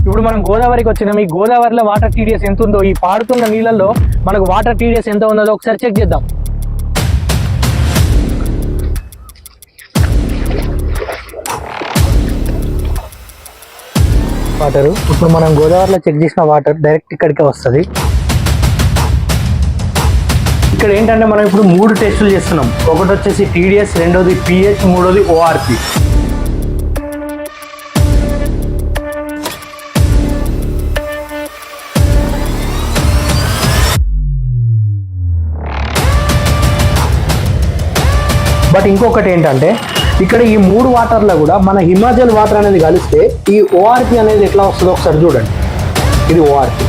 ఇప్పుడు మనం గోదావరికి వచ్చినాం. ఈ గోదావరిలో వాటర్ టీడీఎస్ ఎంత ఉందో, ఈ పారుతున్న నీళ్ళల్లో మనకు వాటర్ టీడీఎస్ ఎంత ఉన్నదో ఒకసారి చెక్ చేద్దాం. వాటర్ ఇప్పుడు మనం గోదావరిలో చెక్ చేసిన వాటర్ డైరెక్ట్ ఇక్కడికే వస్తుంది. ఇక్కడ ఏంటంటే మనం ఇప్పుడు 3 టెస్టులు చేస్తున్నాం. ఒకటి వచ్చేసి టీడీఎస్, రెండోది పిహెచ్, మూడోది ఓఆర్పి. బట్ ఇంకొకటి ఏంటంటే ఇక్కడ ఈ 3 వాటర్లో కూడా మన హిమాచల్ వాటర్ అనేది కలిస్తే ఈ ఓఆర్పి అనేది ఎట్లా వస్తుందో ఒకసారి చూడండి. ఇది ఓఆర్పి.